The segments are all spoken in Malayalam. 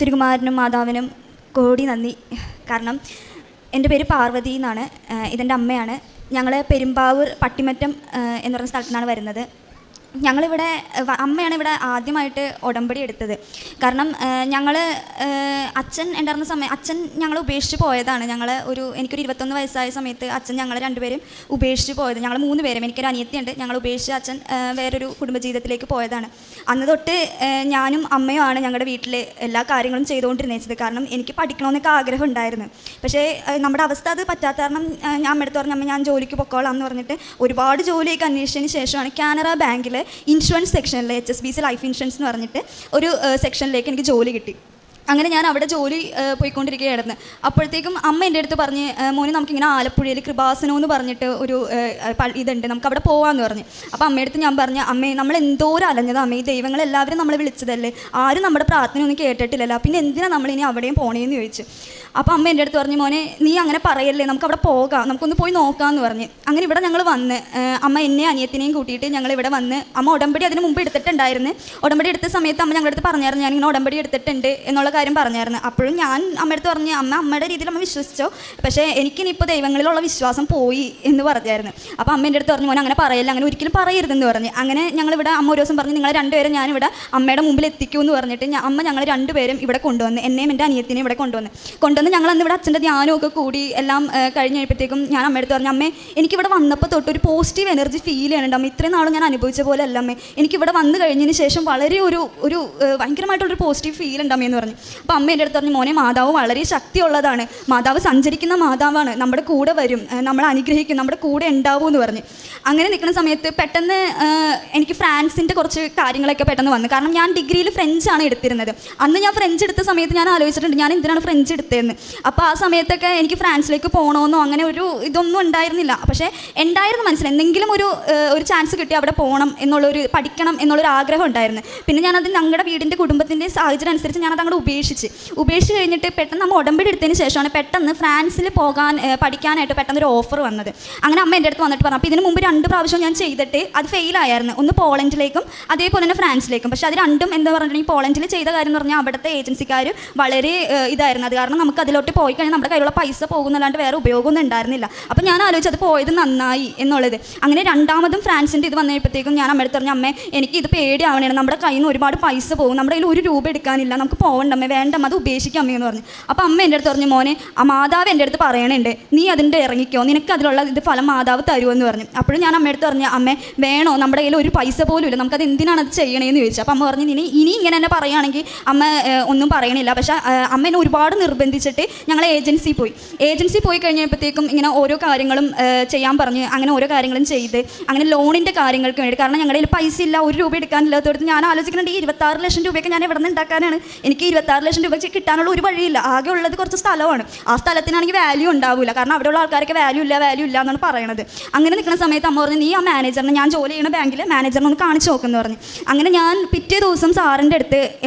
തിരുകുമാരനും മാതാവിനും കോടി നന്ദി. കാരണം എൻ്റെ പേര് പാർവതി എന്നാണ്, ഇതെൻ്റെ അമ്മയാണ്. ഞങ്ങൾ പെരുമ്പാവൂർ പട്ടിമറ്റം എന്ന് പറഞ്ഞ സ്ഥലത്തു നിന്നാണ് വരുന്നത്. ഞങ്ങളിവിടെ അമ്മയാണ് ഇവിടെ ആദ്യമായിട്ട് ഉടമ്പടി എടുത്തത്. കാരണം ഞങ്ങൾ അച്ഛൻ ഉണ്ടായിരുന്ന സമയം അച്ഛൻ ഞങ്ങൾ ഉപേക്ഷിച്ച് പോയതാണ്. എനിക്കൊരു 21 വയസ്സായ സമയത്ത് അച്ഛൻ ഞങ്ങൾ രണ്ടുപേരും ഉപേക്ഷിച്ച് പോയത്. ഞങ്ങൾ 3 പേരും, എനിക്കൊരു അനിയത്തിയുണ്ട്. ഞങ്ങൾ ഉപേക്ഷിച്ച് അച്ഛൻ വേറൊരു കുടുംബജീവിതത്തിലേക്ക് പോയതാണ്. അന്ന് തൊട്ട് ഞാനും അമ്മയുമാണ് ഞങ്ങളുടെ വീട്ടിൽ എല്ലാ കാര്യങ്ങളും ചെയ്തുകൊണ്ടിരുന്നത്. കാരണം എനിക്ക് പഠിക്കണമെന്നൊക്കെ ആഗ്രഹം ഉണ്ടായിരുന്നു. പക്ഷേ നമ്മുടെ അവസ്ഥ അത് പറ്റാത്ത കാരണം ഞാൻ അമ്മയെടുത്ത് പറഞ്ഞു, അമ്മ ഞാൻ ജോലിക്ക് പൊക്കോളാം എന്ന് പറഞ്ഞിട്ട് ഒരുപാട് ജോലിയൊക്കെ അന്വേഷിച്ചതിന് ശേഷമാണ് കാനറ ബാങ്കിൽ ഇൻഷുറൻസ് സെക്ഷനിൽ HSBC ലൈഫ് ഇൻഷുറൻസ് എന്ന് പറഞ്ഞിട്ട് ഒരു സെക്ഷനിലേക്ക് എനിക്ക് ജോലി കിട്ടി. അങ്ങനെ ഞാൻ അവിടെ ജോലി പോയിക്കൊണ്ടിരിക്കുകയായിരുന്നു. അപ്പോഴത്തേക്കും അമ്മ എൻ്റെ അടുത്ത് പറഞ്ഞ്, മോനെ നമുക്കിങ്ങനെ ആലപ്പുഴയിൽ കൃപാസനം എന്ന് പറഞ്ഞിട്ട് ഒരു ഇതുണ്ട്, നമുക്ക് അവിടെ പോകാമെന്ന് പറഞ്ഞു. അപ്പോൾ അമ്മയടുത്ത് ഞാൻ പറഞ്ഞു, അമ്മേ നമ്മൾ എന്തോരം അലഞ്ഞത് അമ്മേ, ഈ ദൈവങ്ങളെല്ലാവരും നമ്മളെ വിളിച്ചതല്ലേ, ആരും നമ്മുടെ പ്രാർത്ഥന ഒന്നും കേട്ടിട്ടില്ലല്ലോ, പിന്നെ എന്തിനാണ് നമ്മളിനി അവിടെയും പോണേന്ന് ചോദിച്ചു. അപ്പോൾ അമ്മ എൻ്റെ അടുത്ത് പറഞ്ഞു, മോനെ നീ അങ്ങനെ പറയല്ലേ, നമുക്ക് അവിടെ പോകാം, നമുക്കൊന്ന് പോയി നോക്കാമെന്ന് പറഞ്ഞ്. അങ്ങനെ ഇവിടെ ഞങ്ങൾ വന്ന് അമ്മ എന്നെ അനിയത്തിനെയും കൂട്ടിയിട്ട് ഞങ്ങൾ ഇവിടെ വന്ന്, അമ്മ ഉടമ്പടി അതിന് മുമ്പ് എടുത്തിട്ടുണ്ടായിരുന്നു. ഉടമ്പടി എടുത്ത സമയത്ത് അമ്മ ഞങ്ങളുടെ അടുത്ത് പറഞ്ഞായിരുന്നു, ഞാനിങ്ങനെ ഉടമ്പടി എടുത്തിട്ടുണ്ട് എന്നുള്ള കാര്യം പറഞ്ഞായിരുന്നു. അപ്പോഴും ഞാൻ അമ്മയടുത്ത് പറഞ്ഞ്, അമ്മയുടെ രീതിയിൽ അമ്മ വിശ്വസിച്ചോ, പക്ഷേ എനിക്കിനിപ്പോൾ ദൈവങ്ങളിലുള്ള വിശ്വാസം പോയി എന്ന് പറഞ്ഞായിരുന്നു. അപ്പോൾ അമ്മ എൻ്റെ അടുത്ത് പറഞ്ഞു, മോനെ അങ്ങനെ പറയല്ല, അങ്ങനെ ഒരിക്കലും പറയരുതെന്ന് പറഞ്ഞ്. അങ്ങനെ ഞങ്ങളിവിടെ അമ്മ ഒരു ദിവസം പറഞ്ഞ്, നിങ്ങൾ രണ്ടുപേരും ഞാനിവിടെ അമ്മയുടെ മുമ്പിൽ എത്തിക്കൂ എന്ന് പറഞ്ഞിട്ട് അമ്മ ഞങ്ങൾ രണ്ടുപേരും ഇവിടെ കൊണ്ടുവന്ന്, എന്നെയും എൻ്റെ അനിയത്തിനെയും ഇവിടെ കൊണ്ടുവന്ന് ഞങ്ങൾ അന്ന് ഇവിടെ അച്ഛൻ്റെ ധ്യാനമൊക്കെ കൂടി എല്ലാം കഴിഞ്ഞ് കഴിയുമ്പോഴത്തേക്കും ഞാൻ അമ്മയെടുത്ത് പറഞ്ഞു, അമ്മേ എനിക്കിവിടെ വന്നപ്പോൾ തൊട്ട് ഒരു പോസിറ്റീവ് എനർജി ഫീൽ ചെയ്യുന്നുണ്ട് അമ്മ, ഇത്രയും നാളും ഞാൻ അനുഭവിച്ച പോലെ അല്ല അമ്മേ, എനിക്കിവിടെ വന്നു കഴിഞ്ഞതിന് ശേഷം വളരെ ഒരു ഭയങ്കരമായിട്ടുള്ളൊരു പോസിറ്റീവ് ഫീൽ ഉണ്ട് അമ്മയെന്ന് പറഞ്ഞു. അപ്പോൾ അമ്മ എൻ്റെ അടുത്ത് പറഞ്ഞു, മോനെ മാതാവ് വളരെ ശക്തിയുള്ളതാണ്, മാതാവ് സഞ്ചരിക്കുന്ന മാതാവാണ്, നമ്മുടെ കൂടെ വരും, നമ്മളെ അനുഗ്രഹിക്കും, നമ്മുടെ കൂടെ ഉണ്ടാവും എന്ന് പറഞ്ഞു. അങ്ങനെ നിൽക്കുന്ന സമയത്ത് പെട്ടെന്ന് എനിക്ക് ഫ്രാൻസിൻ്റെ കുറച്ച് കാര്യങ്ങളൊക്കെ പെട്ടെന്ന് വന്നു. കാരണം ഞാൻ ഡിഗ്രിയിൽ ഫ്രഞ്ചാണ് എടുത്തിരുന്നത്. അന്ന് ഞാൻ ഫ്രഞ്ച് എടുത്ത സമയത്ത് ഞാൻ ആലോചിച്ചിട്ടുണ്ട്, ഞാൻ എന്തിനാണ് ഫ്രഞ്ച് എടുത്തതെന്ന്. അപ്പോൾ ആ സമയത്തൊക്കെ എനിക്ക് ഫ്രാൻസിലേക്ക് പോകണമെന്നോ അങ്ങനെ ഒരു ഇതൊന്നും ഉണ്ടായിരുന്നില്ല. പക്ഷേ ഉണ്ടായിരുന്നു മനസ്സിൽ എന്തെങ്കിലും ഒരു ചാൻസ് കിട്ടി അവിടെ പോകണം എന്നുള്ളൊരു, പഠിക്കണം എന്നുള്ളൊരു ആഗ്രഹം ഉണ്ടായിരുന്നു. പിന്നെ ഞാനത് ഞങ്ങളുടെ വീടിൻ്റെ കുടുംബത്തിൻ്റെ സാഹചര്യം അനുസരിച്ച് ഞാനത് അങ്ങോട്ട് ഉപേക്ഷിച്ച് കഴിഞ്ഞിട്ട് പെട്ടെന്ന് നമ്മൾ ഉടമ്പടി എടുത്തതിന് ശേഷമാണ് പെട്ടെന്ന് ഫ്രാൻസിൽ പഠിക്കാനായിട്ട് പെട്ടെന്നൊരു ഓഫർ വന്നത്. അങ്ങനെ അമ്മ എൻ്റെ അടുത്ത് വന്നിട്ട് പറഞ്ഞു. അപ്പോൾ ഇതിന് മുമ്പ് 2 പ്രാവശ്യം ഞാൻ ചെയ്തിട്ട് അത് ഫെയിലായിരുന്നു. ഒന്ന് പോളണ്ടിലേക്കും അതേപോലെ തന്നെ ഫ്രാൻസിലേക്കും. പക്ഷേ അത് രണ്ടും എന്താ പറഞ്ഞിട്ടുണ്ടെങ്കിൽ പോളണ്ടിൽ ചെയ്ത കാര്യം എന്ന് പറഞ്ഞാൽ അവിടുത്തെ ഏജൻസിക്കാർ വളരെ ഇതായിരുന്നു. അത് കാരണം നമുക്ക് അതിലോട്ട് പോയി കഴിഞ്ഞാൽ നമ്മുടെ കയ്യിലുള്ള പൈസ പോകുന്നല്ലാണ്ട് വേറെ ഉപയോഗമൊന്നും ഉണ്ടായിരുന്നില്ല. അപ്പോൾ ഞാൻ ആലോചിച്ചത് അത് പോയത് നന്നായി എന്നുള്ളത്. അങ്ങനെ രണ്ടാമതും ഫ്രാൻസിൻ്റെ ഇത് വന്നപ്പോഴത്തേക്കും ഞാൻ അമ്മയെടുത്ത് പറഞ്ഞു, അമ്മേ എനിക്കിത് പേടിയാവണേ, നമ്മുടെ കയ്യിൽ നിന്ന് ഒരുപാട് പൈസ പോകും, നമ്മുടെ കയ്യിൽ 1 രൂപ എടുക്കാനില്ല, നമുക്ക് പോകണ്ടമ്മേ, വേണ്ടമ്മ അത് ഉപേക്ഷിക്കാം അമ്മയെന്ന് പറഞ്ഞു. അപ്പോൾ അമ്മ എൻ്റെ അടുത്ത് പറഞ്ഞു, മോനെ ആ മാതാവ് എൻ്റെ അടുത്ത് പറയണുണ്ട്, നീ അതിൻ്റെ ഇറങ്ങിക്കോ, നിനക്ക് അതിലുള്ള ഇത് ഫലം മാതാവ് തരുമെന്ന് പറഞ്ഞു. അപ്പോഴും ഞാൻ അമ്മയെടുത്ത് പറഞ്ഞു, അമ്മേ വേണോ, നമ്മുടെ കയ്യിൽ 1 പൈസ പോലും ഇല്ല, നമുക്കത് എന്തിനാണ് അത് ചെയ്യണേന്ന് ചോദിച്ചു. അപ്പോൾ അമ്മ പറഞ്ഞു, ഇനി ഇങ്ങനെ തന്നെ പറയുകയാണെങ്കിൽ അമ്മ ഒന്നും പറയണില്ല. പക്ഷേ അമ്മ എന്നെ ഒരുപാട് നിർബന്ധിച്ചിട്ട് ഞങ്ങൾ ഏജൻസി പോയി കഴിഞ്ഞപ്പോഴത്തേക്കും ഇങ്ങനെ ഓരോ കാര്യങ്ങളും ചെയ്യാൻ പറഞ്ഞ് അങ്ങനെ ഓരോ കാര്യങ്ങളും ചെയ്ത് അങ്ങനെ ലോണിൻ്റെ കാര്യങ്ങൾക്ക് വേണ്ടി, കാരണം ഞങ്ങളുടെ കയ്യിൽ പൈസ ഇല്ല, 1 രൂപ എടുക്കാനില്ലാത്തടുത്ത് ഞാൻ ആലോചിക്കുന്നുണ്ട്, ഈ 26 ലക്ഷം രൂപയൊക്കെ ഞാൻ എവിടെ നിന്ന് ഉണ്ടാക്കാനാണ്, എനിക്ക് 26 ലക്ഷം രൂപ കിട്ടാനുള്ള ഒരു വഴിയില്ല, ആകെ ഉള്ളത് കുറച്ച് സ്ഥലമാണ്, ആ സ്ഥലത്തിനാണെങ്കിൽ വാല്യൂ ഉണ്ടാവില്ല, കാരണം അവിടെയുള്ള ആൾക്കാർക്ക് വാല്യൂ ഇല്ല എന്നാണ് പറയണത്. അങ്ങനെ നിൽക്കുന്ന സമയത്ത് അമ്മ പറഞ്ഞു, നീ ആ മാനേജറിനെ, ഞാൻ ജോലി ചെയ്യുന്ന ബാങ്കിൽ മാനേജറിനെ ഒന്ന് കാണിച്ചു നോക്കുമെന്ന് പറഞ്ഞു. അങ്ങനെ ഞാൻ പിറ്റേ ദിവസം സാറിൻ്റെ അടുത്ത്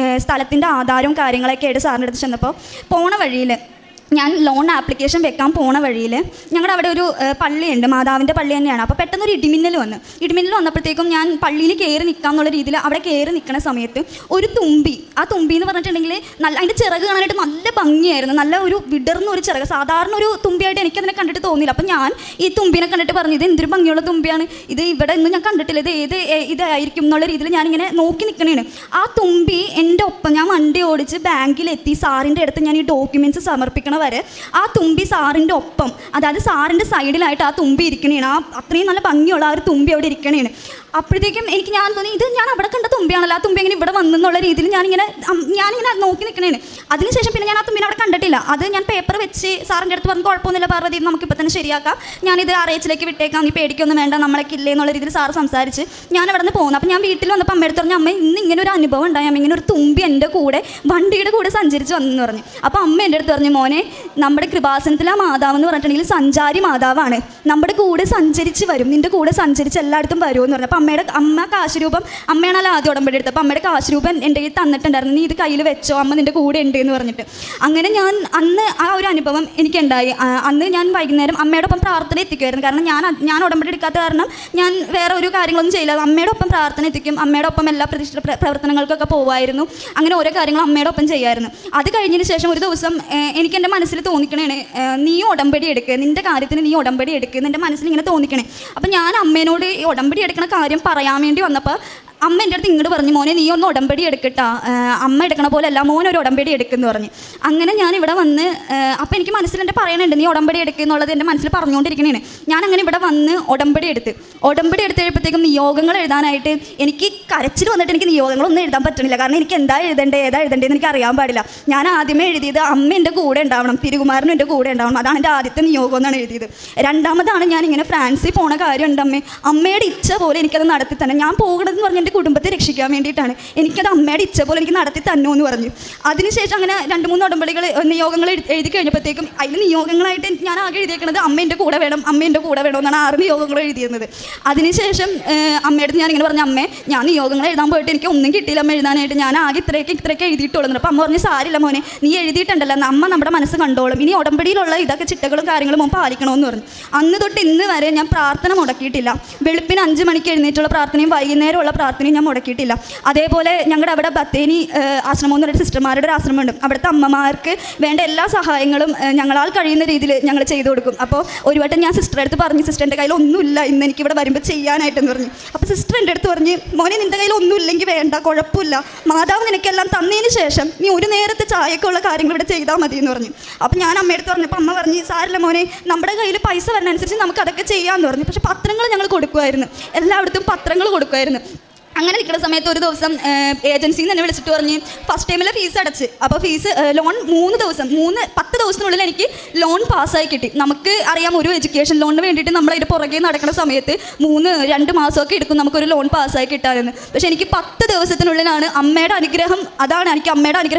സ്ഥലത്തിൻ്റെ ആധാരവും കാര്യങ്ങളൊക്കെ ആയിട്ട് സാറിൻ്റെ അടുത്ത് ചെന്നപ്പോൾ പോണ വഴിയിൽ ഞാൻ ലോൺ ആപ്ലിക്കേഷൻ വെക്കാൻ പോണ വഴിയിൽ ഞങ്ങളുടെ അവിടെ ഒരു പള്ളിയുണ്ട്, മാതാവിൻ്റെ പള്ളി തന്നെയാണ്. അപ്പോൾ പെട്ടെന്നൊരു ഇടിമിന്നൽ വന്നപ്പോഴത്തേക്കും ഞാൻ പള്ളിയിൽ കയറി നിൽക്കാം എന്നുള്ള രീതിയിൽ അവിടെ കയറി നിൽക്കുന്ന സമയത്ത് ഒരു തുമ്പി, ആ തുമ്പി എന്ന് പറഞ്ഞിട്ടുണ്ടെങ്കിൽ അതിൻ്റെ ചിറക് കാണാനായിട്ട് നല്ല ഭംഗിയായിരുന്നു, നല്ല ഒരു വിടർന്ന ഒരു ചിറക്, സാധാരണ ഒരു തുമ്പിയായിട്ട് എനിക്കതിനെ കണ്ടിട്ട് തോന്നിയില്ല. അപ്പം ഞാൻ ഈ തുമ്പിനെ കണ്ടിട്ട് പറഞ്ഞു, ഇത് എന്തൊരു ഭംഗിയുള്ള തുമ്പിയാണ്, ഇത് ഇവിടെ ഒന്നും ഞാൻ കണ്ടിട്ടില്ല, ഇത് ഇതായിരിക്കും എന്നുള്ള രീതിയിൽ ഞാനിങ്ങനെ നോക്കി നിൽക്കണേണ്. ആ തുമ്പി എൻ്റെ ഒപ്പം, ഞാൻ വണ്ടി ഓടിച്ച് ബാങ്കിലെത്തി സാറിൻ്റെ അടുത്ത് ഞാൻ ഈ ഡോക്യുമെൻറ്റ്സ് സമർപ്പിക്കണം വരെ ആ തുമ്പി സാറിൻ്റെ ഒപ്പം, അതായത് സാറിൻ്റെ സൈഡിലായിട്ട് ആ തുമ്പി ഇരിക്കണേണ്, ആ അത്രയും നല്ല ഭംഗിയുള്ള ആ ഒരു തുമ്പി അവിടെ ഇരിക്കണേണ്. അപ്പോഴത്തേക്കും ഞാൻ തോന്നി, ഇത് ഞാൻ അവിടെ കണ്ട തുമ്പിയാണല്ലോ, ആ തുമ്പി എങ്ങനെ ഇവിടെ വന്നെന്നുള്ള രീതിയിൽ ഞാനിങ്ങനെ നോക്കി നിൽക്കണേണ്. അതിനുശേഷം പിന്നെ ഞാൻ ആ തുമ്പിനെ അവിടെ കണ്ടിട്ടില്ല. അത് ഞാൻ പേപ്പർ വെച്ച് സാറിൻ്റെ അടുത്ത് പറഞ്ഞു, കുഴപ്പമൊന്നുമില്ല പാർവതി, നമുക്കിപ്പോൾ തന്നെ ശരിയാക്കാം, ഞാനിത് RH വിട്ടേക്കാം, നീ പേടിക്കൊന്നും വേണ്ട, നമ്മളൊക്കെ ഇല്ലേ എന്നുള്ള രീതിയിൽ സാറ് സംസാരിച്ച് ഞാൻ അവിടെ നിന്ന് പോകുന്നു. അപ്പോൾ ഞാൻ വീട്ടിൽ വന്നപ്പോൾ അമ്മയെടുത്ത് പറഞ്ഞു, അമ്മ ഇന്ന് ഇങ്ങനെ ഒരു അനുഭവം ഉണ്ടായി, അമ്മ ഇങ്ങനെ ഒരു തുമ്പി എൻ്റെ കൂടെ വണ്ടിയുടെ കൂടെ സഞ്ചരിച്ച് വന്നെന്ന് പറഞ്ഞു. അപ്പോൾ അമ്മ എൻ്റെ അടുത്ത് പറഞ്ഞു, മോനെ നമ്മുടെ കൃപാസനത്തിലെ ആ മാതാവ് എന്ന് പറഞ്ഞിട്ടുണ്ടെങ്കിൽ സഞ്ചാരി മാതാവാണ്, നമ്മുടെ കൂടെ സഞ്ചരിച്ച് വരും, നിൻ്റെ കൂടെ സഞ്ചരിച്ച് എല്ലായിടത്തും വരുമെന്ന് പറഞ്ഞു. അപ്പോൾ അമ്മ കാശ് രൂപം, അമ്മയാണല്ലോ ആദ്യം ഉടമ്പടി എടുത്തത്, അപ്പോൾ അമ്മയുടെ കാശ് രൂപം എൻ്റെ കയ്യിൽ തന്നിട്ടുണ്ടായിരുന്നു, നീ ഇത് കയ്യിൽ വെച്ചോ, അമ്മ നിൻ്റെ കൂടെ ഉണ്ട് എന്ന് പറഞ്ഞിട്ട്. അങ്ങനെ ഞാൻ അന്ന് ആ ഒരു അനുഭവം എനിക്കുണ്ടായി. അന്ന് ഞാൻ വൈകുന്നേരം അമ്മയുടെ ഒപ്പം പ്രാർത്ഥന എത്തിക്കുമായിരുന്നു. കാരണം ഞാൻ ഉടമ്പടി എടുക്കാത്ത കാരണം ഞാൻ വേറെ ഒരു കാര്യങ്ങളൊന്നും ചെയ്യില്ല. അമ്മയുടെ ഒപ്പം പ്രാർത്ഥന എത്തിക്കും, അമ്മയുടെ ഒപ്പം എല്ലാ പ്രവർത്തനങ്ങൾക്കൊക്കെ പോകുമായിരുന്നു. അങ്ങനെ ഓരോ കാര്യങ്ങളും അമ്മയുടെ ഒപ്പം ചെയ്യുമായിരുന്നു. അത് കഴിഞ്ഞതിന് ശേഷം ഒരു ദിവസം എനിക്ക് എൻ്റെ മനസ്സിൽ തോന്നിക്കണേ, നീ ഉടമ്പടി എടുക്കുക, നിൻ്റെ കാര്യത്തിന് നീ ഉടമ്പടി എടുക്കുക, നിൻ്റെ മനസ്സിൽ ഇങ്ങനെ തോന്നിക്കണേ. അപ്പം ഞാൻ അമ്മേനോട് ഈ ഉടമ്പടി എടുക്കുന്ന കാര്യം പറയാൻ വേണ്ടി വന്നപ്പോൾ അമ്മ എൻ്റെ അടുത്ത് ഇങ്ങോട്ട് പറഞ്ഞു, മോനെ നീ ഒന്ന് ഉടമ്പടി എടുക്കട്ടാ, അമ്മ എടുക്കണ പോലെ അല്ല, മോനെ ഒരു ഉടമ്പടി എടുക്കുമെന്ന് പറഞ്ഞു. അങ്ങനെ ഞാൻ ഇവിടെ വന്ന്, അപ്പോൾ എനിക്ക് മനസ്സിൽ എൻ്റെ പറയണുണ്ട് നീ ഉടമ്പടി എടുക്കുക എന്നുള്ളത് എൻ്റെ മനസ്സിൽ പറഞ്ഞുകൊണ്ടിരിക്കണേ. ഞാൻ അങ്ങനെ ഇവിടെ വന്ന് ഉടമ്പടി എടുത്ത് കഴിയുമ്പോഴത്തേക്കും നിയോഗങ്ങൾ എഴുതാനായിട്ട് എനിക്ക് കരച്ചിൽ വന്നിട്ട് എനിക്ക് നിയോഗങ്ങളൊന്നും എഴുതാൻ പറ്റണില്ല. കാരണം എനിക്ക് എന്താ എഴുതേണ്ടതെന്ന് എനിക്ക് അറിയാൻ പാടില്ല. ഞാൻ ആദ്യമേ എഴുതിയത് അമ്മ എൻ്റെ കൂടെ ഉണ്ടാവണം, തിരുകുമാരനും എൻ്റെ കൂടെ ഉണ്ടാവണം, അതാണ് എൻ്റെ ആദ്യത്തെ നിയോഗം എന്നാണ് എഴുതിയത്. രണ്ടാമതാണ് ഞാൻ ഇങ്ങനെ ഫ്രാൻസിൽ പോണ കാര്യമുണ്ട്, അമ്മയുടെ ഇച്ഛ പോലെ എനിക്കത് നടത്തി തന്നെ, ഞാൻ പോകണമെന്ന് പറഞ്ഞ് കുടുംബത്തെ രക്ഷിക്കാൻ വേണ്ടിയിട്ടാണ്, എനിക്കത് അമ്മയുടെ ഇച്ഛ പോലെ എനിക്ക് നടത്തി തന്നോ എന്ന് പറഞ്ഞു. അതിനുശേഷം അങ്ങനെ 2-3 ഉടമ്പടികൾ നിയോഗങ്ങൾ എഴുതി കഴിഞ്ഞപ്പോഴത്തേക്കും അതിൽ നിയോഗങ്ങളായിട്ട് ഞാൻ ആകെ എഴുതിയേക്കുന്നത് അമ്മ എൻ്റെ കൂടെ വേണം എന്നാണ് 6 നിയോഗങ്ങൾ എഴുതിയിരുന്നത്. അതിനുശേഷം അമ്മയുടെ ഞാനിങ്ങനെ പറഞ്ഞു, അമ്മേ ഞാൻ നിയോഗങ്ങൾ എഴുതാൻ പോയിട്ട് എനിക്ക് ഒന്നും കിട്ടിയില്ല അമ്മ എഴുതാനായിട്ട്, ഞാൻ ആകെ ഇത്രയൊക്കെ എഴുതിയിട്ടുള്ളത്. അപ്പോൾ അമ്മ പറഞ്ഞു, സാരില്ല മോനെ, നീ എഴുതിയിട്ടുണ്ടല്ലോ, അമ്മ നമ്മുടെ മനസ്സ് കണ്ടോളും, ഇനി ഉടമ്പടിയിലുള്ള ഇതൊക്കെ ചിട്ടകളും കാര്യങ്ങളും പാലിക്കണമെന്ന് പറഞ്ഞു. അന്ന് തൊട്ട് ഇന്ന് വരെ ഞാൻ പ്രാർത്ഥന മുടക്കിയിട്ടില്ല. വെളുപ്പിന് 5 മണിക്ക് എഴുന്നേറ്റുള്ള പ്രാർത്ഥനയും വൈകുന്നേരമുള്ള പ്രാർത്ഥനയും ഞാൻ മുടക്കിയിട്ടില്ല. അതേപോലെ ഞങ്ങളുടെ അവിടെ ബത്തേനി ആശ്രമം എന്ന് പറയുന്ന സിസ്റ്റർമാരുടെ ഒരു ആശ്രമമുണ്ട്. അവിടുത്തെ അമ്മമാർക്ക് വേണ്ട എല്ലാ സഹായങ്ങളും ഞങ്ങളാൽ കഴിയുന്ന രീതിയിൽ ഞങ്ങൾ ചെയ്തു കൊടുക്കും. അപ്പോൾ ഒരു വട്ടം ഞാൻ സിസ്റ്ററുടെ അടുത്ത് പറഞ്ഞു, സിസ്റ്റർ എൻ്റെ കയ്യിൽ ഒന്നുമില്ല ഇന്ന് എനിക്ക് ഇവിടെ വരുമ്പോൾ ചെയ്യാനായിട്ടെന്ന് പറഞ്ഞു. അപ്പോൾ സിസ്റ്റർ എൻ്റെ അടുത്ത് പറഞ്ഞു, മോനെ നിൻ്റെ കയ്യിൽ ഒന്നുമില്ലെങ്കിൽ വേണ്ട, കുഴപ്പമില്ല, മാതാവ് നിനക്കെല്ലാം തന്നതിന് ശേഷം നീ ഒരു നേരത്തെ ചായക്കുള്ള കാര്യങ്ങൾ ഇവിടെ ചെയ്താൽ മതി എന്ന് പറഞ്ഞു. അപ്പോൾ ഞാൻ അമ്മയെടുത്ത് പറഞ്ഞപ്പോൾ അമ്മ പറഞ്ഞു, സാരില്ല മോനെ, നമ്മുടെ കയ്യിൽ പൈസ വരുന്നതനുസരിച്ച് നമുക്ക് അതൊക്കെ ചെയ്യാമെന്ന് പറഞ്ഞു. പക്ഷേ പത്രങ്ങൾ ഞങ്ങൾ കൊടുക്കുമായിരുന്നു, എല്ലായിടത്തും പത്രങ്ങൾ കൊടുക്കുമായിരുന്നു. അങ്ങനെ നിൽക്കുന്ന സമയത്ത് ഒരു ദിവസം ഏജൻസിയിൽ നിന്ന് എന്നെ വിളിച്ചിട്ട് പറഞ്ഞ് ഫസ്റ്റ് ടൈമിലെ ഫീസ് അടച്ച്. അപ്പോൾ ഫീസ് ലോൺ 10 ദിവസത്തിനുള്ളിൽ എനിക്ക് ലോൺ പാസ്സായി കിട്ടി. നമുക്ക് അറിയാം, ഒരു എഡ്യൂക്കേഷൻ ലോണിന് വേണ്ടിയിട്ട് നമ്മളതിൻ്റെ പുറകെ നടക്കുന്ന സമയത്ത് 2 മാസമൊക്കെ എടുക്കും നമുക്കൊരു ലോൺ പാസ്സായി കിട്ടാമെന്ന്. പക്ഷേ എനിക്ക് 10 ദിവസത്തിനുള്ളിലാണ് അമ്മയുടെ അനുഗ്രഹം,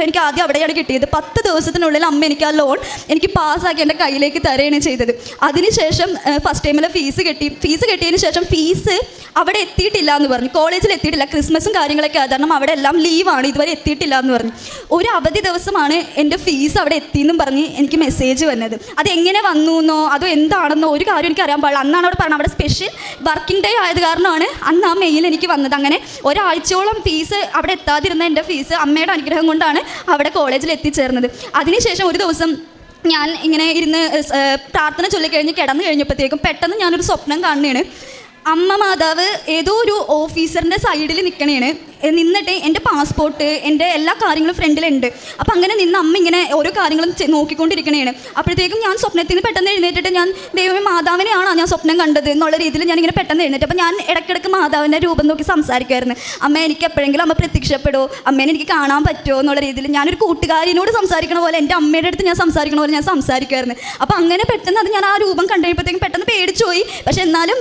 എനിക്ക് ആദ്യം അവിടെയാണ് കിട്ടിയത്. 10 ദിവസത്തിനുള്ളിൽ അമ്മ എനിക്ക് ആ ലോൺ എനിക്ക് പാസ്സാക്കി എൻ്റെ കയ്യിലേക്ക് തരുകയാണ് ചെയ്തത്. അതിനുശേഷം ഫസ്റ്റ് ടൈമിലെ ഫീസ് കിട്ടിയതിന് ശേഷം ഫീസ് അവിടെ എത്തിയിട്ടില്ല എന്ന് പറഞ്ഞു, കോളേജിൽ എത്തിയിട്ടില്ല, ക്രിസ്മസും കാര്യങ്ങളൊക്കെ കാരണം അവിടെ എല്ലാം ലീവാണ്, ഇതുവരെ എത്തിയിട്ടില്ല എന്ന് പറഞ്ഞു. ഒരു അവധി ദിവസമാണ് എൻ്റെ ഫീസ് അവിടെ എത്തിയെന്നും പറഞ്ഞ് എനിക്ക് മെസ്സേജ് വന്നത്. അതെങ്ങനെ വന്നു എന്നോ അതോ എന്താണെന്നോ ഒരു കാര്യം എനിക്ക് അറിയാൻ പാടില്ല. അന്നാണ് അവിടെ പറഞ്ഞത്, അവിടെ സ്പെഷ്യൽ വർക്കിംഗ് ഡേ ആയത് കാരണമാണ് അന്ന് ആ മെയിൽ എനിക്ക് വന്നത്. അങ്ങനെ ഒരാഴ്ചയോളം ഫീസ് അവിടെ എത്താതിരുന്ന എൻ്റെ ഫീസ് അമ്മയുടെ അനുഗ്രഹം കൊണ്ടാണ് അവിടെ കോളേജിൽ എത്തിച്ചേർന്നത്. അതിനുശേഷം ഒരു ദിവസം ഞാൻ ഇങ്ങനെ ഇരുന്ന് പ്രാർത്ഥന ചൊല്ലിക്കഴിഞ്ഞ് കിടന്നു കഴിഞ്ഞപ്പോഴത്തേക്കും പെട്ടെന്ന് ഞാനൊരു സ്വപ്നം കാണുകയാണ്. അമ്മ മാതാവ് ഏതോ ഒരു ഓഫീസറിൻ്റെ സൈഡിൽ നിന്നിട്ട് എൻ്റെ പാസ്പോർട്ട് എൻ്റെ എല്ലാ കാര്യങ്ങളും ഫ്രണ്ടിലുണ്ട്. അപ്പോൾ അങ്ങനെ നിന്ന് അമ്മ ഇങ്ങനെ ഓരോ കാര്യങ്ങളും നോക്കിക്കൊണ്ടിരിക്കണേണ്. അപ്പോഴത്തേക്കും ഞാൻ സ്വപ്നത്തിൽ നിന്ന് പെട്ടെന്ന് എഴുന്നേറ്റിട്ട് ഞാൻ ദൈവമേ മാതാവിനെയാണോ ഞാൻ സ്വപ്നം കണ്ടത് എന്നുള്ള രീതിയിൽ ഞാനിങ്ങനെ പെട്ടെന്ന് എഴുന്നേറ്റ്. അപ്പോൾ ഞാൻ ഇടയ്ക്കിടയ്ക്ക് മാതാവിൻ്റെ രൂപം നോക്കി സംസാരിക്കുമായിരുന്നു. അമ്മ എനിക്ക് എപ്പോഴെങ്കിലും അമ്മ പ്രത്യക്ഷപ്പെടുമോ, അമ്മേനെ എനിക്ക് കാണാൻ പറ്റുമോ എന്നുള്ള രീതിയിൽ ഞാനൊരു കൂട്ടുകാരിനോട് സംസാരിക്കണ പോലെ എൻ്റെ അമ്മയുടെ അടുത്ത് ഞാൻ സംസാരിക്കണ പോലെ ഞാൻ സംസാരിക്കുമായിരുന്നു. അപ്പോൾ അങ്ങനെ പെട്ടെന്ന് അത് ഞാൻ ആ രൂപം കണ്ടു കഴിയുമ്പോഴത്തേക്കും പെട്ടെന്ന് പേടിച്ചു പോയി. പക്ഷേ എന്നാലും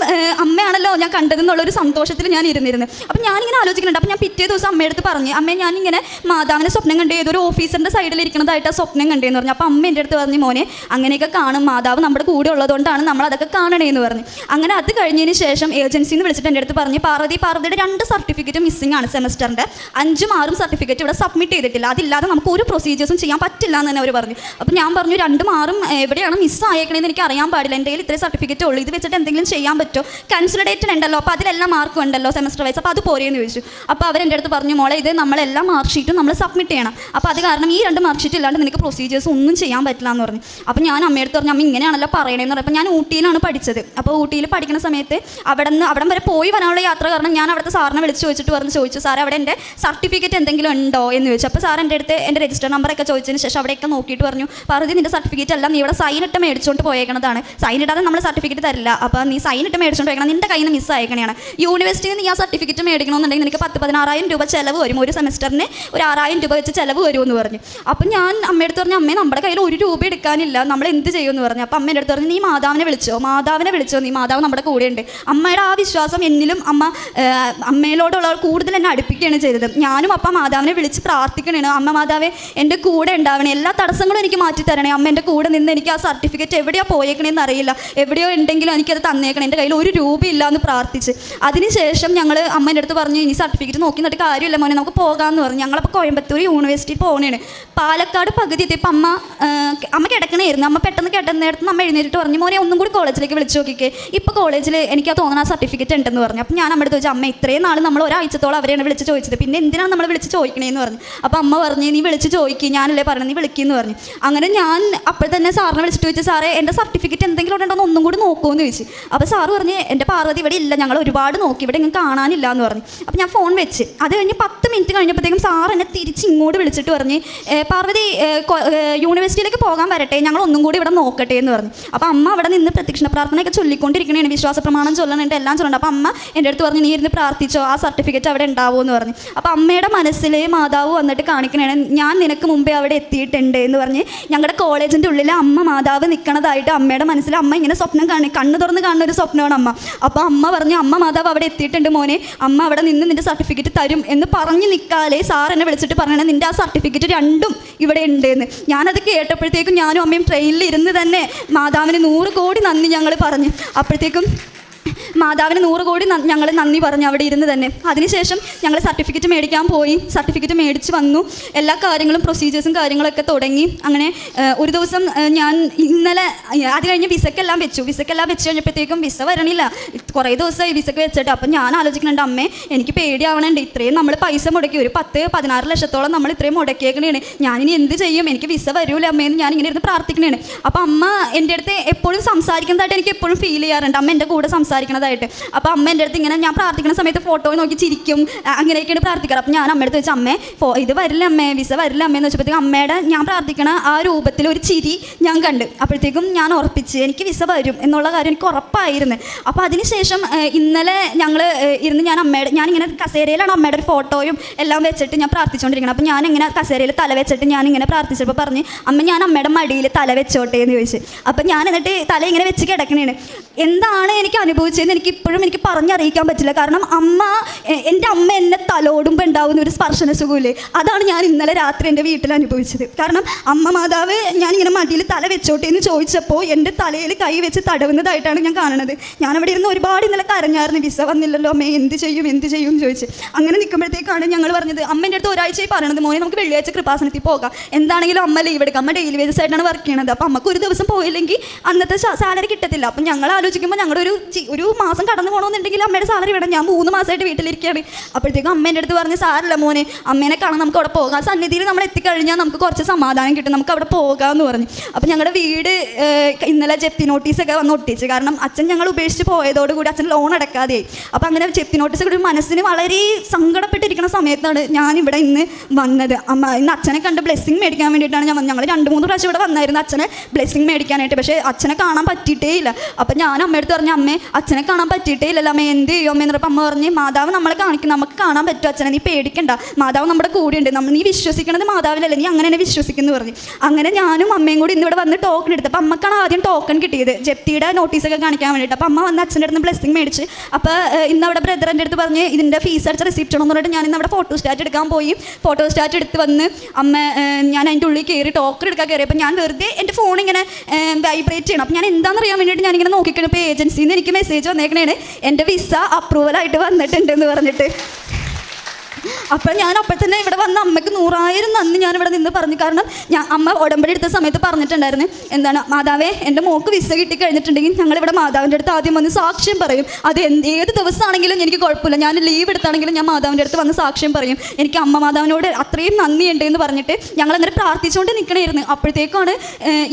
അമ്മയാണല്ലോ ഞാൻ കണ്ടതെന്നുള്ളൊരു സന്തോഷത്തിൽ ഞാൻ ഇരുന്നിരുന്നു. അപ്പോൾ ഞാനിങ്ങനെ ആലോചിക്കുന്നുണ്ട്. അപ്പോൾ ഞാൻ പിറ്റേ ദിവസം അമ്മയെടുത്ത് പറഞ്ഞു, അമ്മേ ഞാനിങ്ങനെ മാതാവിനെ സ്വപ്നം കണ്ടേ, ഏതൊരു ഓഫീസറിൻ്റെ സൈഡിലിരിക്കുന്നതായിട്ട് ആ സ്വപ്നം കണ്ടേന്ന് പറഞ്ഞു. അപ്പോൾ അമ്മ എൻ്റെ അടുത്ത് പറഞ്ഞു, മോനെ അങ്ങനെയൊക്കെ കാണും, മാതാവ് നമ്മുടെ കൂടെ ഉള്ളതുകൊണ്ടാണ് നമ്മൾ അതൊക്കെ കാണണേന്ന് പറഞ്ഞു. അങ്ങനെ അത് കഴിഞ്ഞതിന് ശേഷം ഏജൻസിയിൽ നിന്ന് വിളിച്ചിട്ട് എൻ്റെ അടുത്ത് പറഞ്ഞു, പാർവതിയുടെ 2 സർട്ടിഫിക്കറ്റ് മിസ്സിംഗ് ആണ്, സെമസ്റ്ററിൻ്റെ 5ഉം 6ഉം സർട്ടിഫിക്കറ്റ് ഇവിടെ സബ്മിറ്റ് ചെയ്തിട്ടില്ല, അതില്ലാതെ നമുക്ക് ഒരു പ്രൊസീജിയേഴ്സും ചെയ്യാൻ പറ്റില്ല എന്ന് തന്നെ അവർ പറഞ്ഞു. അപ്പോൾ ഞാൻ പറഞ്ഞു, 2ഉം 6ഉം എവിടെയാണ് മിസ്സായേക്കണേന്ന് എനിക്ക് അറിയാൻ പാടില്ല, എൻ്റെ കയ്യിൽ ഇത്രയും സർട്ടിഫിക്കറ്റ് ഉള്ളൂ, ഇത് വെച്ചിട്ട് എന്തെങ്കിലും ചെയ്യാൻ പറ്റുമോ, കൺസിഡറേറ്റഡ് ഉണ്ടല്ലോ, അപ്പോൾ അതിലെല്ലാം മാർക്കും ഉണ്ടല്ലോ സെമസ്റ്റർ വൈസ്, അപ്പോൾ അത് പോരെയെന്ന് ചോദിച്ചു. അപ്പോൾ അവർ എൻ്റെ അടുത്ത് പറഞ്ഞു, മോളെ ഇത് നമ്മളെല്ലാം മാർക്ക് ഷീറ്റും നമ്മൾ സബ്മിറ്റ് ചെയ്യണം, അപ്പോൾ അത് കാരണം ഈ 2 മാർക്ക് ഷീറ്റ് ഇല്ലാണ്ട് നിനക്ക് പ്രൊസീജിയേഴ്സ് ഒന്നും ചെയ്യാൻ പറ്റില്ല എന്ന് പറഞ്ഞു. അപ്പോൾ ഞാൻ അമ്മയെടുത്ത് പറഞ്ഞു, അമ്മ ഇങ്ങനെയാണല്ലോ പറയണേന്ന് പറഞ്ഞു. അപ്പോൾ ഞാൻ ഊട്ടിയിലാണ് പഠിച്ചത്. അപ്പോൾ ഊട്ടിയിൽ പഠിക്കുന്ന സമയത്ത് അവിടം വരെ പോയി വരാനുള്ള യാത്ര കാരണം ഞാൻ അവിടുത്തെ സാറിനെ വിളിച്ച് ചോദിച്ചു സാറേ അവിടെ എൻ്റെ സർട്ടിഫിക്കറ്റ് എന്തെങ്കിലും ഉണ്ടോ എന്ന് ചോദിച്ചു. അപ്പോൾ സാർ എൻ്റെ അടുത്ത് എൻ്റെ രജിസ്റ്റർ നമ്പറൊക്കെ ചോദിച്ചതിന് ശേഷം അവിടെയൊക്കെ നോക്കിയിട്ട് പറഞ്ഞു, പാർവതി നിൻ്റെ സർട്ടിഫിക്കറ്റ് അല്ല, നീ ഇവിടെ സൈൻ ഇട്ട് മേടിച്ചുകൊണ്ട് പോയേക്കണതാണ്, സൈൻ ഇടാതെ നമ്മൾ സർട്ടിഫിക്കറ്റ് തരില്ല, അപ്പോൾ നീ സൈൻ ഇട്ട് മേടിച്ചുകൊണ്ട് പോയേക്കണം, നിൻ്റെ കയ്യിൽ നിന്ന് മിസ്സായേക്കണയാണ്, യൂണിവേഴ്സിറ്റിയിൽ നിന്ന് നീ ആ സർട്ടിഫിക്കറ്റ് മേടിക്കണമെന്നുണ്ടെങ്കിൽ നിനക്ക് 10-16 6000 രൂപ ചിലവ് വരും, ഒരു സെമസ്റ്ററിന് ഒരു 6000 രൂപ വെച്ച് ചിലവ് വരുമെന്ന് പറഞ്ഞു. അപ്പം ഞാൻ അമ്മയുടെ അടുത്ത് പറഞ്ഞു, അമ്മേ നമ്മുടെ കയ്യിൽ 1 രൂപ എടുക്കാനില്ല, നമ്മൾ എന്ത് ചെയ്യുമെന്ന് പറഞ്ഞു. അപ്പം അമ്മേൻ്റെ അടുത്ത് പറഞ്ഞു, നീ മാതാവിനെ വിളിച്ചോ, നീ മാതാവ് നമ്മുടെ കൂടെയുണ്ട്. അമ്മയുടെ ആ വിശ്വാസം എന്നിലും അമ്മയിലോടുള്ള കൂടുതൽ എന്നെ അടുപ്പിക്കുകയാണ് ചെയ്തത്. ഞാനും അപ്പം മാതാവിനെ വിളിച്ച് പ്രാർത്ഥിക്കണേണ്, അമ്മ മാതാവേ എൻ്റെ കൂടെ ഉണ്ടാവണേ, എല്ലാ തടസ്സങ്ങളും എനിക്ക് മാറ്റി തരണേ, അമ്മ എൻ്റെ കൂടെ നിന്ന് എനിക്ക് ആ സർട്ടിഫിക്കറ്റ് എവിടെയാണ് പോയേക്കണേന്ന് അറിയില്ല, എവിടെയോ ഉണ്ടെങ്കിലും എനിക്കത് തന്നേക്കണം, എൻ്റെ കയ്യിൽ 1 രൂപ ഇല്ല എന്ന് പ്രാർത്ഥിച്ച്. അതിനുശേഷം ഞങ്ങൾ അമ്മേൻ്റെ അടുത്ത് പറഞ്ഞു, ഇനി സർട്ടിഫിക്കറ്റ് നോക്കി നിന്നിട്ട് കാര്യമില്ല മോനെ, നമുക്ക് പോകാമെന്ന് പറഞ്ഞു. ഞങ്ങളപ്പോൾ കോയമ്പത്തൂർ യൂണിവേഴ്സിറ്റിയിൽ പോകണേണ്. പാലക്കാട് പകുതി എത്തിയപ്പോൾ അമ്മ കിടക്കണമായിരുന്നു. അമ്മ പെട്ടെന്ന് കിടന്നിടത്ത് നമ്മൾ എഴുന്നേറ്റ് പറഞ്ഞു, മോനെ ഒന്നും കൂടി കോളേജിലേക്ക് വിളിച്ച് നോക്കിക്കേ, ഇപ്പോൾ കോളേജിൽ എനിക്ക് തോന്നുന്ന ആ സർട്ടിഫിക്കറ്റ് ഉണ്ടെന്ന് പറഞ്ഞു. അപ്പം ഞാൻ അമ്മയുടെ ചോദിച്ചു, അമ്മ ഇത്രയും നാൾ നമ്മൾ ഒരാഴ്ചത്തോളം അവരെയാണ് വിളിച്ച് ചോദിച്ചത്, പിന്നെ എന്തിനാണ് നമ്മൾ വിളിച്ച് ചോദിക്കണേന്ന് പറഞ്ഞു. അപ്പോൾ അമ്മ പറഞ്ഞു, നീ വിളിച്ച് ചോദിക്കുക, ഞാനല്ലേ പറഞ്ഞു, നീ വിളിക്കുമെന്ന് പറഞ്ഞു. അങ്ങനെ ഞാൻ അപ്പോൾ തന്നെ സാറിനെ വിളിച്ചിട്ട് ചോദിച്ചു, സാറേ എൻ്റെ സർട്ടിഫിക്കറ്റ് എന്തെങ്കിലും ഉണ്ടെന്ന് ഒന്നും കൂടി നോക്കുമെന്ന് ചോദിച്ചു. അപ്പോൾ സാറ് പറഞ്ഞ്, എൻ്റെ പാർവതി ഇവിടെ ഇല്ല, ഞങ്ങൾ ഒരുപാട് നോക്കി, ഇവിടെ ഇങ്ങനെ കാണാനില്ല എന്ന് പറഞ്ഞു. അപ്പോൾ ഞാൻ ഫോൺ വെച്ച്. അത് കഴിഞ്ഞ് 10 മിനിറ്റ് കഴിഞ്ഞപ്പോഴത്തേക്കും സാർ എന്നെ തിരിച്ച് ഇങ്ങോട്ട് വിളിച്ചിട്ട് പറഞ്ഞ്, പാർവതി യൂണിവേഴ്സിറ്റിയിലേക്ക് പോകാൻ വരട്ടെ, ഞങ്ങൾ ഒന്നും കൂടി ഇവിടെ നോക്കട്ടെ എന്ന് പറഞ്ഞു. അപ്പോൾ അമ്മ അവിടെ നിന്ന് പ്രദക്ഷിണ പ്രാർത്ഥനയൊക്കെ ചൊല്ലിക്കൊണ്ടിരിക്കണേണ്, വിശ്വാസ പ്രമാണം ചൊല്ലണുണ്ട്, എല്ലാം ചൊല്ലണം. അപ്പോൾ അമ്മ എൻ്റെ അടുത്ത് പറഞ്ഞു, നീ ഇരുന്ന് പ്രാർത്ഥിച്ചോ, ആ സർട്ടിഫിക്കറ്റ് അവിടെ ഉണ്ടാവുമെന്ന് പറഞ്ഞു. അപ്പോൾ അമ്മയുടെ മനസ്സിൽ മാതാവ് വന്നിട്ട് കാണിക്കണേണ്, ഞാൻ നിനക്ക് മുമ്പേ അവിടെ എത്തിയിട്ടുണ്ട് എന്ന് പറഞ്ഞ് ഞങ്ങളുടെ കോളേജിൻ്റെ ഉള്ളിൽ അമ്മ മാതാവ് നിൽക്കണതായിട്ട് അമ്മയുടെ മനസ്സിൽ അമ്മ ഇങ്ങനെ സ്വപ്നം കണ്ണ് തുറന്ന് കാണുന്ന ഒരു സ്വപ്നമാണ് അമ്മ. അപ്പോൾ അമ്മ പറഞ്ഞു, അമ്മ മാതാവ് അവിടെ എത്തിയിട്ടുണ്ട് മോനെ, അമ്മ അവിടെ നിന്ന് നിൻ്റെ സർട്ടിഫിക്കറ്റ് തരും എന്ന് പറഞ്ഞ് നിൽക്കാതെ സാർ എന്നെ വിളിച്ചിട്ട് പറയണേ, നിൻ്റെ ആ സർട്ടിഫിക്കറ്റ് രണ്ടും ഇവിടെ ഉണ്ട് എന്ന്. ഞാനത് കേട്ടപ്പോഴത്തേക്കും ഞാനും അമ്മയും ട്രെയിനിൽ ഇരുന്ന് തന്നെ മാതാവിന് 100 കോടി നന്ദി ഞങ്ങൾ പറഞ്ഞു. അപ്പോഴത്തേക്കും മാതാവിന് 100 കോടി ഞങ്ങൾ നന്ദി പറഞ്ഞു അവിടെ ഇരുന്ന് തന്നെ. അതിനുശേഷം ഞങ്ങൾ സർട്ടിഫിക്കറ്റ് മേടിക്കാൻ പോയി, സർട്ടിഫിക്കറ്റ് മേടിച്ച് വന്നു, എല്ലാ കാര്യങ്ങളും പ്രൊസീജിയേഴ്സും കാര്യങ്ങളൊക്കെ തുടങ്ങി. അങ്ങനെ ഒരു ദിവസം ഞാൻ ഇന്നലെ അത് കഴിഞ്ഞ് വിസക്കെല്ലാം വെച്ച് കഴിഞ്ഞപ്പോഴത്തേക്കും വിസ വരണില്ല, കുറേ ദിവസമായി വിസക്ക് വെച്ചിട്ട്. അപ്പം ഞാൻ ആലോചിക്കുന്നുണ്ട്, അമ്മേ എനിക്ക് പേടിയാവണുണ്ട്, ഇത്രയും നമ്മൾ പൈസ മുടക്കി, ഒരു 10-16 ലക്ഷത്തോളം നമ്മൾ ഇത്രയും മുടക്കിയേക്കണേണ്, ഞാനിനി എന്ത് ചെയ്യും, എനിക്ക് വിസ വരൂല അമ്മേന്ന് ഞാൻ ഇങ്ങനെ ഇരുന്ന് പ്രാർത്ഥിക്കണേണ്. അപ്പം അമ്മ എൻ്റെ അടുത്ത് എപ്പോഴും സംസാരിക്കുന്നതായിട്ട് എനിക്ക് എപ്പോഴും ഫീൽ ചെയ്യാറുണ്ട്, അമ്മ എൻ്റെ കൂടെ സംസാരിക്കണതായിട്ട്. അപ്പോൾ അമ്മ എൻ്റെ അടുത്ത് ഇങ്ങനെ ഞാൻ പ്രാർത്ഥിക്കുന്ന സമയത്ത് ഫോട്ടോ നോക്കി ചിരിക്കും, അങ്ങനെയൊക്കെയാണ് പ്രാർത്ഥിക്കാറ്. അപ്പം ഞാൻ അമ്മയുടെ അടുത്ത് വെച്ചാൽ, അമ്മേ ഇത് വരില്ല അമ്മേ, വിസ വരില്ല അമ്മയെന്ന് വെച്ചപ്പോഴത്തേക്കും അമ്മയുടെ ഞാൻ പ്രാർത്ഥിക്കണ ആ രൂപത്തിൽ ഒരു ചിരി ഞാൻ കണ്ട്. അപ്പോഴത്തേക്കും ഞാൻ ഉറപ്പിച്ച് എനിക്ക് വിസ വരും എന്നുള്ള കാര്യം എനിക്ക് ഉറപ്പായിരുന്നു. അപ്പോൾ അതിനുശേഷം ഇന്നലെ ഞങ്ങൾ ഇരുന്ന് ഞാനിങ്ങനെ കസേരയിലാണ് അമ്മയുടെ ഒരു ഫോട്ടോയും എല്ലാം വെച്ചിട്ട് ഞാൻ പ്രാർത്ഥിച്ചുകൊണ്ടിരിക്കണം. അപ്പോൾ ഞാനിങ്ങനെ കസേരയിൽ തല വെച്ചിട്ട് ഞാനിങ്ങനെ പ്രാർത്ഥിച്ചപ്പോൾ പറഞ്ഞ്, അമ്മ ഞാൻ അമ്മയുടെ മടിയിൽ തല വെച്ചോട്ടെ എന്ന് ചോദിച്ചു. അപ്പം ഞാൻ എന്നിട്ട് തല ഇങ്ങനെ വെച്ച് കിടക്കണേണ്. എന്താണ് എനിക്ക് അനുഭവിച്ചതെന്ന് എനിക്ക് പറഞ്ഞറിയിക്കാൻ പറ്റില്ല. കാരണം എൻ്റെ അമ്മ എന്നെ തലോടുമ്പോൾ ഉണ്ടാകുന്ന ഒരു സ്പർശന സുഖമില്ലേ, അതാണ് ഞാൻ ഇന്നലെ രാത്രി എൻ്റെ വീട്ടിൽ അനുഭവിച്ചത്. കാരണം അമ്മ മാതാവ് ഞാനിങ്ങനെ മടിയിൽ തല വെച്ചോട്ടെ എന്ന് ചോദിച്ചപ്പോൾ എൻ്റെ തലയിൽ കൈ വെച്ച് തടവുന്നതായിട്ടാണ് ഞാൻ കാണുന്നത്. ഞാനവിടെ ഇരുന്ന് ഒരുപാട് ഇന്നലെ കരഞ്ഞായിരുന്നു, വിസ വന്നില്ലല്ലോ അമ്മേ, എന്ത് ചെയ്യും എന്ന് ചോദിച്ച്. അങ്ങനെ നിൽക്കുമ്പോഴത്തേക്കാണ് ഞങ്ങൾ പറഞ്ഞത്, അമ്മേൻ്റെ അടുത്ത് ഒരാഴ്ചയായി പറയണത്, മോനെ നമുക്ക് വെള്ളിയാഴ്ച കൃപാസനത്തിൽ പോകാം, എന്താണെങ്കിലും അമ്മ ലീവ് എടുക്കാം, അമ്മ ഡെയിലി വേജസ് ആയിട്ടാണ് വർക്ക് ചെയ്യണത്. അപ്പോൾ അമ്മക്ക് ഒരു ദിവസം പോയില്ലെങ്കിൽ അന്നത്തെ സാലറി കിട്ടത്തില്ല. അപ്പം ഞങ്ങൾ ആലോചിക്കുമ്പോൾ ഞങ്ങളുടെ ഒരു മാസം കടന്നു പോകണമെന്നുണ്ടെങ്കിൽ അമ്മയുടെ സാലറി വേണം, ഞാൻ 3 മാസമായിട്ട് വീട്ടിലിരിക്കുകയാണ്. അപ്പോഴത്തേക്കും അമ്മേൻ്റെ അടുത്ത് പറഞ്ഞ്, സാരല്ല മോനെ, അമ്മേനെ കാണാൻ നമുക്ക് അവിടെ പോകാം, സന്നിധിയിൽ നമ്മൾ എത്തിക്കഴിഞ്ഞാൽ നമുക്ക് കുറച്ച് സമാധാനം കിട്ടും, നമുക്ക് അവിടെ പോകാമെന്ന് പറഞ്ഞു. അപ്പം ഞങ്ങളുടെ വീട് ഇന്നലെ ജപ്തി നോട്ടീസൊക്കെ വന്ന് ഒട്ടിച്ച്. കാരണം അച്ഛൻ ഞങ്ങൾ ഉപേക്ഷിച്ച് പോയതോടുകൂടി അച്ഛൻ ലോൺ അടക്കാതെയായി. അപ്പം അങ്ങനെ ജപ്തി നോട്ടീസ് കൂടി മനസ്സിന് വളരെ സങ്കടപ്പെട്ടിരിക്കുന്ന സമയത്താണ് ഞാനിവിടെ ഇന്ന് വന്നത്. ഇന്ന് അച്ഛനെ കണ്ട് ബ്ലെസ്സിങ് മേടിക്കാൻ വേണ്ടിയിട്ടാണ് ഞാൻ വന്നത്. ഞങ്ങൾ 2-3 പ്രാവശ്യം ഇവിടെ വന്നായിരുന്നു അച്ഛനെ ബ്ലെസ്സിങ് മേടിക്കാനായിട്ട്, പക്ഷേ അച്ഛനെ കാണാൻ പറ്റിയിട്ടേ ഇല്ല. അപ്പം ഞാൻ അമ്മയെടുത്ത് പറഞ്ഞു, അമ്മേ അച്ഛനെ കാണാൻ പറ്റിയിട്ടേ ഇല്ലല്ലോ അമ്മ, എന്ത് ചെയ്യും അമ്മ എന്നപ്പോൾ അമ്മ പറഞ്ഞ്, മാതാവ് നമ്മളെ കാണിക്കും, നമുക്ക് കാണാൻ പറ്റും അച്ഛനെ, നീ പേടിക്കണ്ട, മാതാവ് നമ്മുടെ കൂടെയുണ്ട്, നീ വിശ്വസിക്കണത് മാതാവിലല്ലേ, നീ അങ്ങനെ തന്നെ വിശ്വസിക്കുന്നു പറഞ്ഞു. അങ്ങനെ ഞാനും അമ്മയും കൂടി ഇന്നിവിടെ വന്ന് ടോക്കൺ എടുത്തു. അപ്പോൾ അമ്മക്കാണ് ആദ്യം ടോക്കൺ കിട്ടിയത്, ജപ്തിയുടെ നോട്ടീസൊക്കെ കാണിക്കാൻ വേണ്ടിയിട്ട്. അപ്പോൾ അമ്മ വന്ന് അച്ഛൻ്റെ അടുത്ത് ബ്ലെസ്സിങ് മേടിച്ച്. അപ്പോൾ ഇന്ന് അവിടെ ബ്രദറിൻ്റെ അടുത്ത് പറഞ്ഞ് ഇതിൻ്റെ ഫീസ് അടിച്ച റിസിപ്റ്റ് ഉണ്ടെന്ന് പറഞ്ഞിട്ട് ഞാൻ ഇന്ന് അവിടെ ഫോട്ടോ സ്റ്റാറ്റ് എടുക്കാൻ പോയി. ഫോട്ടോ സ്റ്റാറ്റ് എടുത്ത് വന്ന് ഞാൻ അതിൻ്റെ ഉള്ളിൽ കയറി ടോക്കൺ എടുക്കാൻ കയറിയപ്പോൾ ഞാൻ വെറുതെ എൻ്റെ ഫോൺ ഇങ്ങനെ വൈബ്രേറ്റ് ചെയ്യണം. അപ്പോൾ ഞാൻ എന്താണെന്നറിയാൻ വേണ്ടിയിട്ട് ഞാനിങ്ങനെ നോക്കിക്കഴിഞ്ഞപ്പോൾ ഏജൻസിയിൽ നിന്ന് എനിക്ക് മെസ്സേജ് വന്നേക്കണേണ്, എൻ്റെ വിസ അപ്രൂവലായിട്ട് വന്നിട്ടുണ്ടെന്ന് പറഞ്ഞിട്ട്. അപ്പോൾ ഞാൻ അപ്പോൾ തന്നെ ഇവിടെ വന്ന അമ്മയ്ക്ക് 100,000 നന്ദി ഞാനിവിടെ നിന്ന് പറഞ്ഞു. കാരണം അമ്മ ഉടമ്പടി എടുത്ത സമയത്ത് പറഞ്ഞിട്ടുണ്ടായിരുന്നു, എന്താണ് മാതാവേ എൻ്റെ മോക്ക് വിസ കിട്ടിക്കഴിഞ്ഞിട്ടുണ്ടെങ്കിൽ ഞങ്ങളിവിടെ മാതാവിൻ്റെ അടുത്ത് ആദ്യം വന്ന് സാക്ഷ്യം പറയും, അത് ഏത് ദിവസമാണെങ്കിലും എനിക്ക് കുഴപ്പമില്ല, ഞാൻ ലീവ് എടുത്താണെങ്കിലും ഞാൻ മാതാവിൻ്റെ അടുത്ത് വന്ന് സാക്ഷ്യം പറയും, എനിക്ക് അമ്മ മാതാവിനോട് അത്രയും നന്ദിയുണ്ട് എന്ന് പറഞ്ഞിട്ട് ഞങ്ങളങ്ങനെ പ്രാർത്ഥിച്ചുകൊണ്ട് നിൽക്കണമായിരുന്നു. അപ്പോഴത്തേക്കാണ്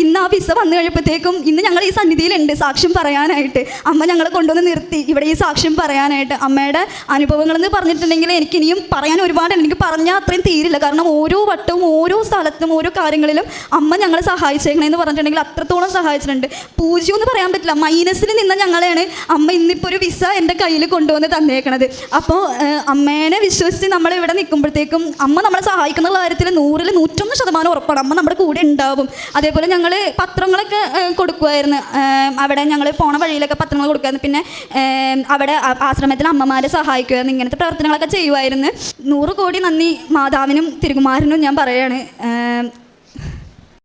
ഇന്ന് ആ വിസ വന്നു കഴിഞ്ഞപ്പോഴത്തേക്കും ഇന്ന് ഞങ്ങൾ ഈ സന്നിധിയിലുണ്ട് സാക്ഷ്യം പറയാനായിട്ട്. അമ്മ ഞങ്ങളെ കൊണ്ടുവന്ന് നിർത്തി ഇവിടെ ഈ സാക്ഷ്യം പറയാനായിട്ട്. അമ്മയുടെ അനുഭവങ്ങളെന്ന് പറഞ്ഞിട്ടുണ്ടെങ്കിൽ എനിക്കിനിയും പറയാൻ ഒരുപാടുണ്ട്, എനിക്ക് പറഞ്ഞാൽ അത്രയും തീരില്ല. കാരണം ഓരോ വട്ടവും ഓരോ സ്ഥലത്തും ഓരോ കാര്യങ്ങളിലും അമ്മ ഞങ്ങളെ സഹായിച്ചേക്കണേന്ന് പറഞ്ഞിട്ടുണ്ടെങ്കിൽ അത്രത്തോളം സഹായിച്ചിട്ടുണ്ട്. പൂജ്യം എന്ന് പറയാൻ പറ്റില്ല, മൈനസിൽ നിന്ന ഞങ്ങളെയാണ് അമ്മ ഇന്നിപ്പോൾ ഒരു വിസ എൻ്റെ കയ്യിൽ കൊണ്ടുവന്ന് തന്നേക്കണത്. അപ്പോൾ അമ്മേനെ വിശ്വസിച്ച് നമ്മളിവിടെ നിൽക്കുമ്പോഴത്തേക്കും അമ്മ നമ്മളെ സഹായിക്കുന്ന കാര്യത്തിൽ 100-101% ഉറപ്പാണ്, അമ്മ നമ്മുടെ കൂടെ ഉണ്ടാവും. അതേപോലെ ഞങ്ങൾ പത്രങ്ങളൊക്കെ കൊടുക്കുമായിരുന്നു, അവിടെ ഞങ്ങൾ പോണ വഴിയിലൊക്കെ പത്രങ്ങൾ കൊടുക്കുമായിരുന്നു. പിന്നെ അവിടെ ആശ്രമത്തിൽ അമ്മമാരെ സഹായിക്കുമായിരുന്നു, ഇങ്ങനത്തെ പ്രവർത്തനങ്ങളൊക്കെ ചെയ്യുമായിരുന്നു. 100 കോടി നന്ദി മാതാവിനും തിരുകുമാരനും ഞാൻ പറയാണ്.